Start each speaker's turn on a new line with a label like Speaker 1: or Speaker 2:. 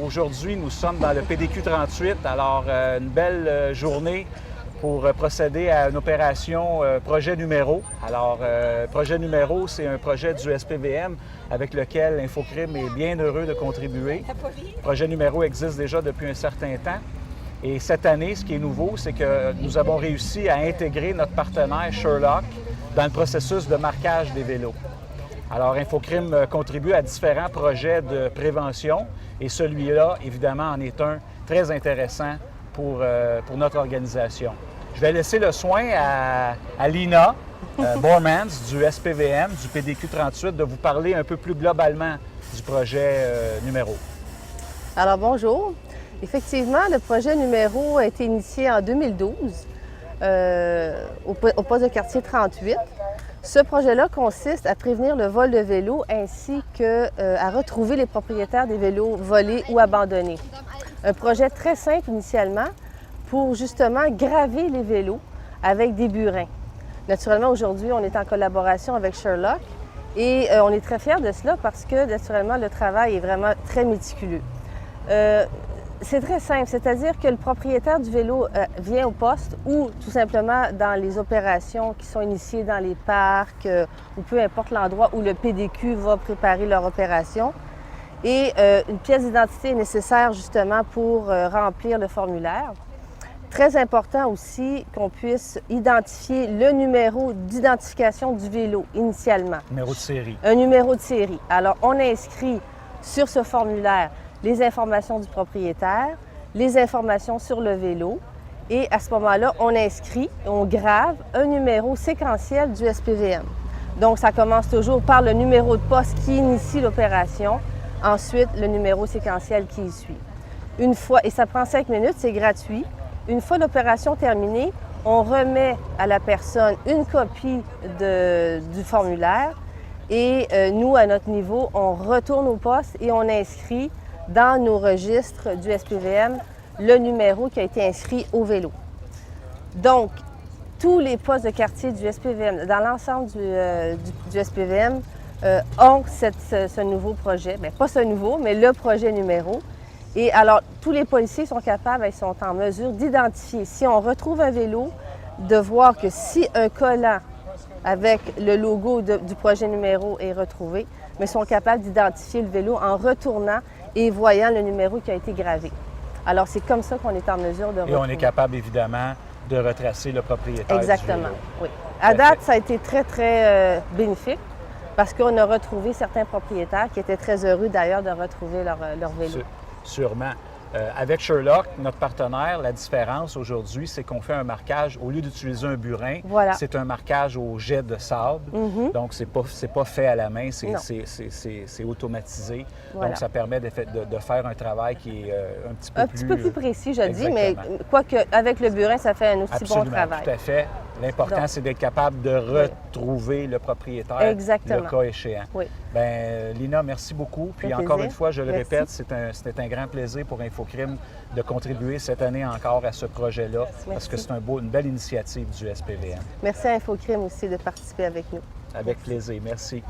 Speaker 1: Aujourd'hui, nous sommes dans le PDQ 38, alors une belle journée pour procéder à une opération projet numéro. Alors, projet numéro, c'est un projet du SPVM avec lequel Infocrime est bien heureux de contribuer. Projet numéro existe déjà depuis un certain temps. Et cette année, ce qui est nouveau, c'est que nous avons réussi à intégrer notre partenaire Sherlock dans le processus de marquage des vélos. Alors, Infocrime contribue à différents projets de prévention et celui-là, évidemment, en est un très intéressant pour notre organisation. Je vais laisser le soin à Lina Bormans du SPVM, du PDQ 38, de vous parler un peu plus globalement du projet numéro.
Speaker 2: Alors, bonjour. Effectivement, le projet numéro a été initié en 2012 au poste de quartier 38. Ce projet-là consiste à prévenir le vol de vélos ainsi qu'à retrouver les propriétaires des vélos volés ou abandonnés. Un projet très simple initialement pour justement graver les vélos avec des burins. Naturellement, aujourd'hui, on est en collaboration avec Sherlock et on est très fiers de cela parce que, naturellement, le travail est vraiment très méticuleux. C'est très simple, c'est-à-dire que le propriétaire du vélo vient au poste ou tout simplement dans les opérations qui sont initiées dans les parcs ou peu importe l'endroit où le PDQ va préparer leur opération. Et une pièce d'identité est nécessaire justement pour remplir le formulaire. Très important aussi qu'on puisse identifier le numéro d'identification du vélo initialement.
Speaker 1: Numéro de série. Un
Speaker 2: numéro de série. Alors, on inscrit sur ce formulaire les informations du propriétaire, les informations sur le vélo et à ce moment-là, on inscrit, on grave un numéro séquentiel du SPVM. Donc, ça commence toujours par le numéro de poste qui initie l'opération, ensuite le numéro séquentiel qui y suit. Une fois, et ça prend 5 minutes, c'est gratuit. Une fois l'opération terminée, on remet à la personne une copie du formulaire et nous, à notre niveau, on retourne au poste et on inscrit dans nos registres du SPVM le numéro qui a été inscrit au vélo. Donc, tous les postes de quartier du SPVM, dans l'ensemble du SPVM, ont ce nouveau projet. Bien, pas ce nouveau, mais le projet numéro. Et alors, tous les policiers sont capables, ils sont en mesure d'identifier. Si on retrouve un vélo, de voir que si un collant avec le logo du projet numéro est retrouvé, mais sont capables d'identifier le vélo en retournant et voyant le numéro qui a été gravé. Alors, c'est comme ça qu'on est en mesure de retrouver.
Speaker 1: Et on est capable, évidemment, de retracer le propriétaire
Speaker 2: Exactement,
Speaker 1: du vélo.
Speaker 2: Oui. À date, ça a été très, très bénéfique parce qu'on a retrouvé certains propriétaires qui étaient très heureux, d'ailleurs, de retrouver leur vélo.
Speaker 1: Sûrement. Avec Sherlock, notre partenaire, la différence aujourd'hui, c'est qu'on fait un marquage, au lieu d'utiliser un burin, c'est un marquage au jet de sable. Donc, c'est pas fait à la main, c'est automatisé. Voilà. Donc, ça permet de faire un travail qui est un petit peu plus
Speaker 2: précis, je dis, mais quoique avec le burin, ça fait un aussi bon travail.
Speaker 1: Tout à fait. L'important, c'est d'être capable de retrouver le propriétaire, le cas échéant.
Speaker 2: Oui.
Speaker 1: Bien, Lina, merci beaucoup. Puis encore une fois, je le répète, c'est un grand plaisir pour Infocrime de contribuer cette année encore à ce projet-là, parce que c'est une belle initiative du SPVM.
Speaker 2: Merci à Infocrime aussi de participer avec nous.
Speaker 1: Avec plaisir. Merci.